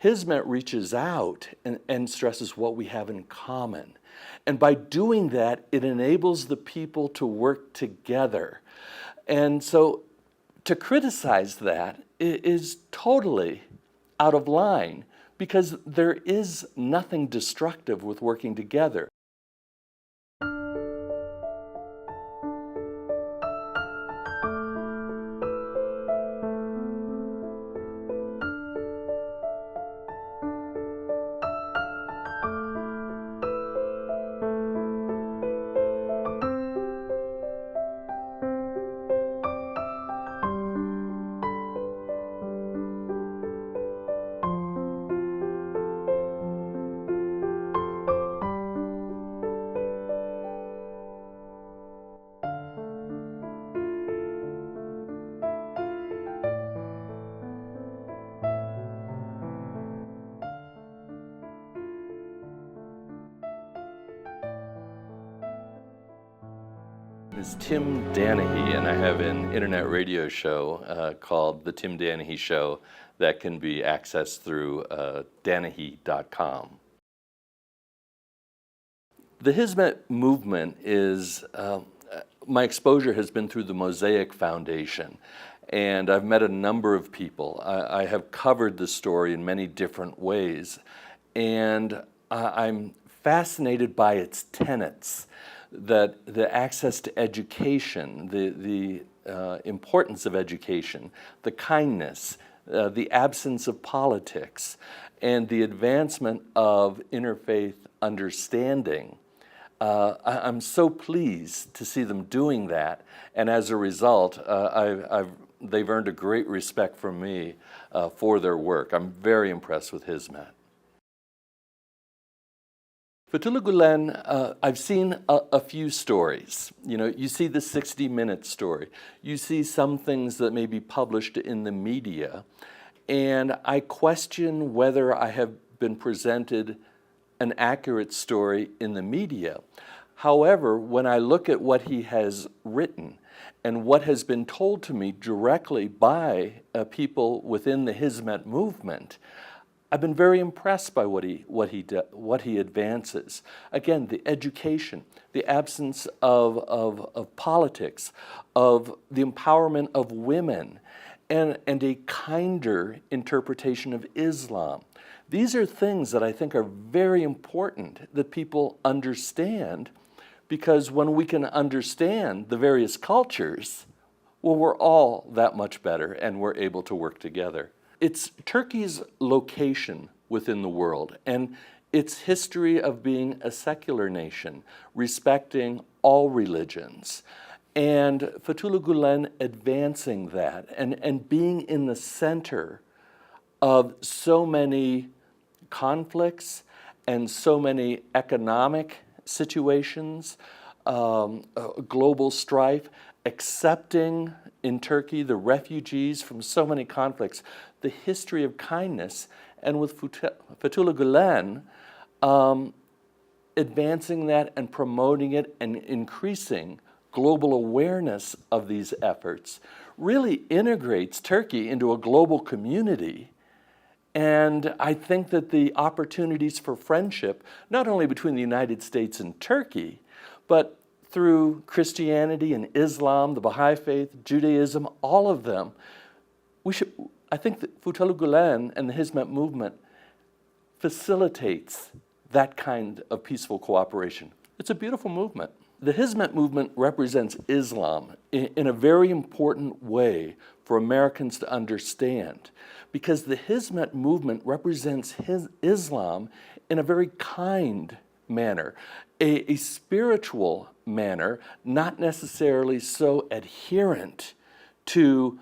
Hizmet reaches out and stresses what we have in common. And by doing that, it enables the people to work together. And so to criticize that is totally out of line, because there is nothing destructive with working together. It's Tim Danahey, and I have an internet radio show called The Tim Danahey Show that can be accessed through danahey.com. The Hizmet movement is, my exposure has been through the Mosaic Foundation, and I've met a number of people. I have covered the story in many different ways, and I'm fascinated by its tenets. That the access to education, the importance of education, the kindness, the absence of politics, and the advancement of interfaith understanding. I'm so pleased to see them doing that, and as a result, they've earned a great respect from me for their work. I'm very impressed with Hizmet. Fethullah Gülen, I've seen a few stories. You know, you see the 60-minute story. You see some things that may be published in the media, and I question whether I have been presented an accurate story in the media. However, when I look at what he has written and what has been told to me directly by people within the Hizmet movement, I've been very impressed by what he advances. Again, the education, the absence of politics, of the empowerment of women, and a kinder interpretation of Islam. These are things that I think are very important that people understand, because when we can understand the various cultures, well, we're all that much better and we're able to work together. It's Turkey's location within the world and its history of being a secular nation, respecting all religions, and Fethullah Gülen advancing that and being in the center of so many conflicts and so many economic situations, global strife, accepting in Turkey the refugees from so many conflicts, the history of kindness, and with Fethullah Gülen advancing that and promoting it and increasing global awareness of these efforts, really integrates Turkey into a global community. And I think that the opportunities for friendship, not only between the United States and Turkey, but through Christianity and Islam, the Baha'i faith, Judaism, all of them, I think that Fethullah Gülen and the Hizmet movement facilitates that kind of peaceful cooperation. It's a beautiful movement. The Hizmet movement represents Islam in a very important way for Americans to understand, because the Hizmet movement represents Islam in a very kind manner, a spiritual manner, not necessarily so adherent to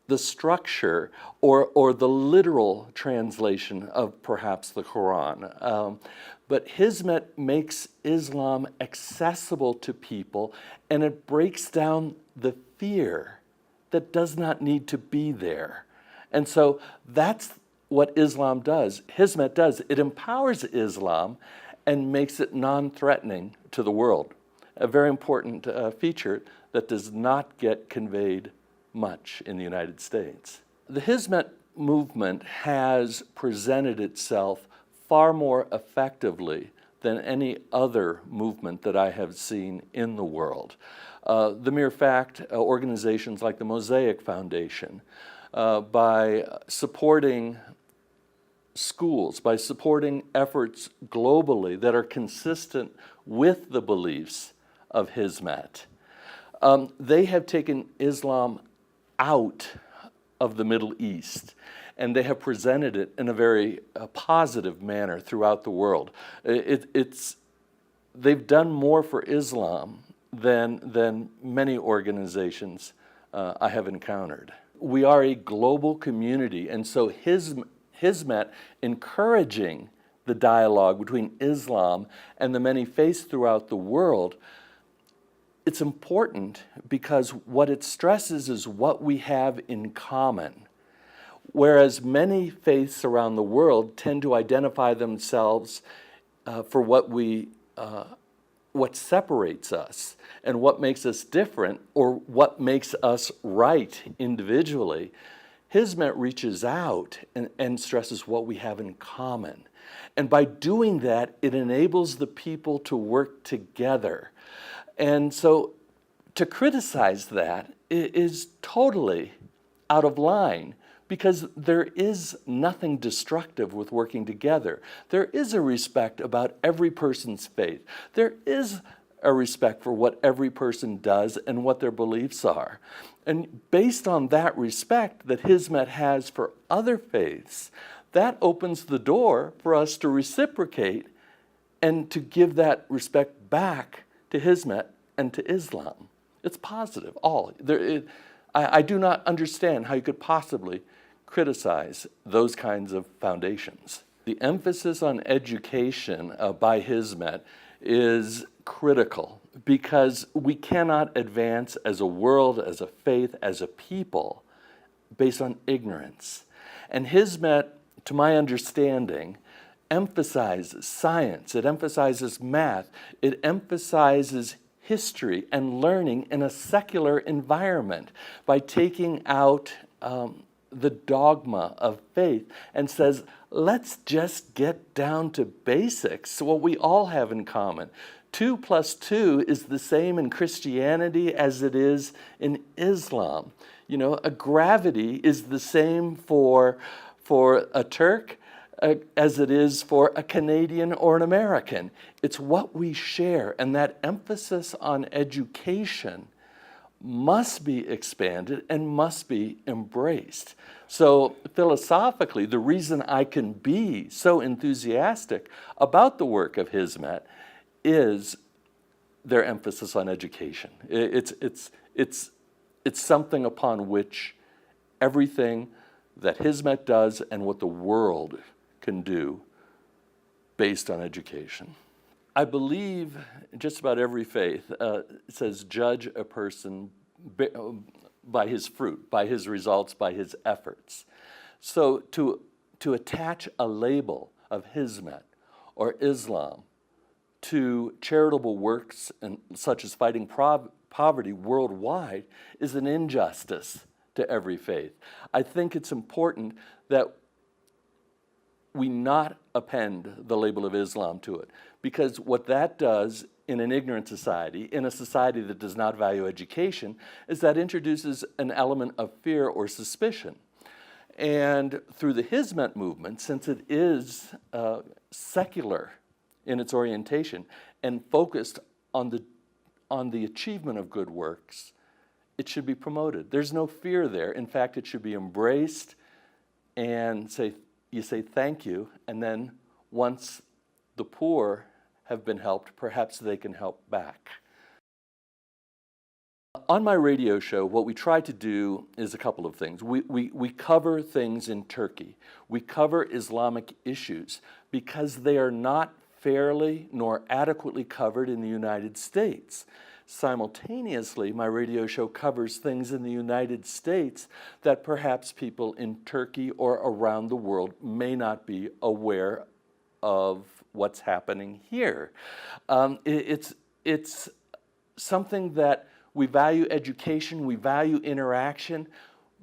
the structure or the literal translation of perhaps the Qur'an. But Hizmet makes Islam accessible to people, and it breaks down the fear that does not need to be there. And so that's what Islam does. Hizmet does. It empowers Islam and makes it non-threatening to the world. A very important feature that does not get conveyed much in the United States. The Hizmet movement has presented itself far more effectively than any other movement that I have seen in the world. The mere fact, organizations like the Mosaic Foundation, by supporting schools, by supporting efforts globally that are consistent with the beliefs of Hizmet, they have taken Islam out of the Middle East, and they have presented it in a very positive manner throughout the world. They've done more for Islam than many organizations I have encountered. We are a global community, and so Hizmet encouraging the dialogue between Islam and the many faiths throughout the world, it's important because what it stresses is what we have in common. Whereas many faiths around the world tend to identify themselves for what separates us and what makes us different or what makes us right individually, Hizmet reaches out and stresses what we have in common. And by doing that, it enables the people to work together. And so to criticize that is totally out of line, because there is nothing destructive with working together. There is a respect about every person's faith. There is a respect for what every person does and what their beliefs are. And based on that respect that Hizmet has for other faiths, that opens the door for us to reciprocate and to give that respect back to Hizmet and to Islam. It's positive, I do not understand how you could possibly criticize those kinds of foundations. The emphasis on education by Hizmet is critical because we cannot advance as a world, as a faith, as a people based on ignorance. And Hizmet, to my understanding, emphasizes science, it emphasizes math, it emphasizes history and learning in a secular environment by taking out the dogma of faith and says, let's just get down to basics, what we all have in common. 2 plus 2 is the same in Christianity as it is in Islam. You know, a gravity is the same for a Turk as it is for a Canadian or an American. It's what we share, and that emphasis on education must be expanded and must be embraced. So philosophically, the reason I can be so enthusiastic about the work of Hizmet is their emphasis on education. It's something upon which everything that Hizmet does and what the world can do based on education. I believe just about every faith says judge a person by his fruit, by his results, by his efforts. So to attach a label of Hizmet or Islam to charitable works such as fighting poverty worldwide is an injustice to every faith. I think it's important that we not append the label of Islam to it, because what that does in an ignorant society, in a society that does not value education, is that introduces an element of fear or suspicion. And through the Hizmet movement, since it is secular in its orientation and focused on the achievement of good works, it should be promoted. There's no fear there. In fact, it should be embraced and you say thank you, and then once the poor have been helped, perhaps they can help back. On my radio show, what we try to do is a couple of things. We cover things in Turkey. We cover Islamic issues because they are not fairly nor adequately covered in the United States. Simultaneously, my radio show covers things in the United States that perhaps people in Turkey or around the world may not be aware of what's happening here. It's something that we value education, we value interaction.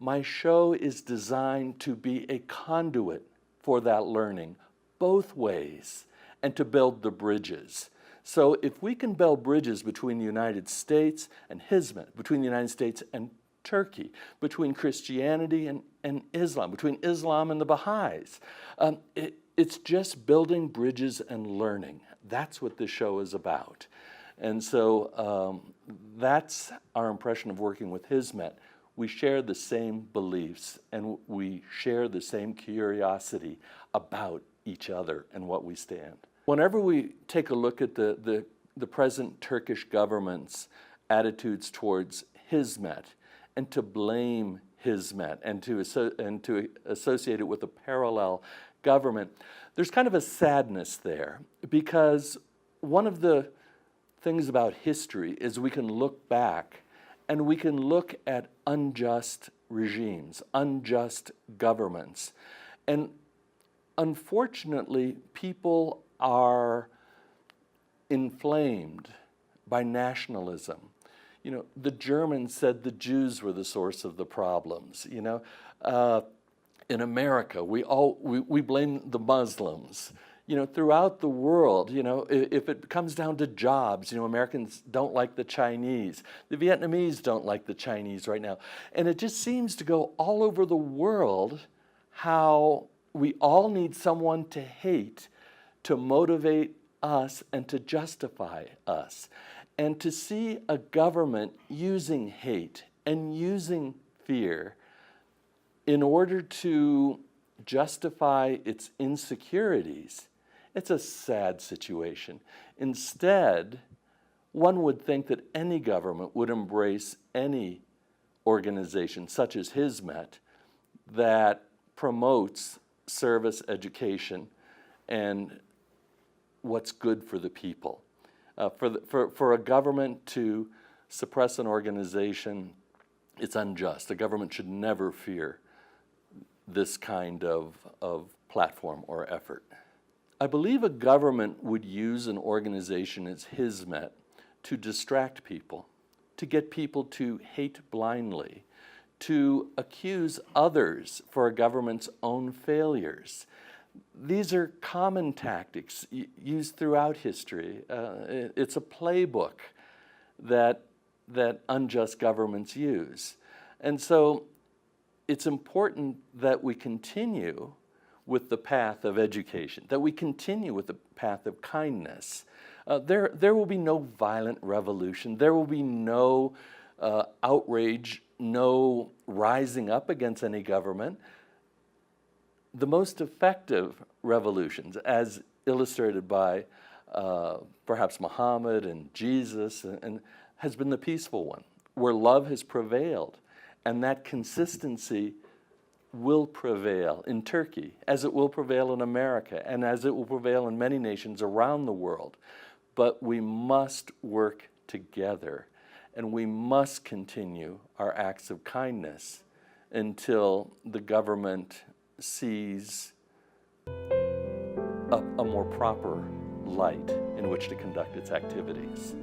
My show is designed to be a conduit for that learning, both ways, and to build the bridges. So if we can build bridges between the United States and Hizmet, between the United States and Turkey, between Christianity and Islam, between Islam and the Baha'is, it's just building bridges and learning. That's what this show is about. And so that's our impression of working with Hizmet. We share the same beliefs and we share the same curiosity about each other and what we stand. Whenever we take a look at the present Turkish government's attitudes towards Hizmet and to blame Hizmet and to associate it with a parallel government, there's kind of a sadness there, because one of the things about history is we can look back and we can look at unjust regimes, unjust governments. And unfortunately, people are inflamed by nationalism. You know, the Germans said the Jews were the source of the problems. You know, in America, we blame the Muslims. You know, throughout the world, you know, if it comes down to jobs, you know, Americans don't like the Chinese. The Vietnamese don't like the Chinese right now. And it just seems to go all over the world how we all need someone to hate to motivate us and to justify us. And to see a government using hate and using fear in order to justify its insecurities, it's a sad situation. Instead, one would think that any government would embrace any organization, such as Hizmet, that promotes service, education, and what's good for the people. For a government to suppress an organization, it's unjust. A government should never fear this kind of platform or effort. I believe a government would use an organization as Hizmet to distract people, to get people to hate blindly, to accuse others for a government's own failures. These are common tactics used throughout history. It's a playbook that unjust governments use. And so it's important that we continue with the path of education, that we continue with the path of kindness. There will be no violent revolution. There will be no outrage, no rising up against any government. The most effective revolutions, as illustrated by perhaps Muhammad and Jesus, and has been the peaceful one, where love has prevailed. And that consistency will prevail in Turkey, as it will prevail in America, and as it will prevail in many nations around the world. But we must work together, and we must continue our acts of kindness until the government sees a more proper light in which to conduct its activities.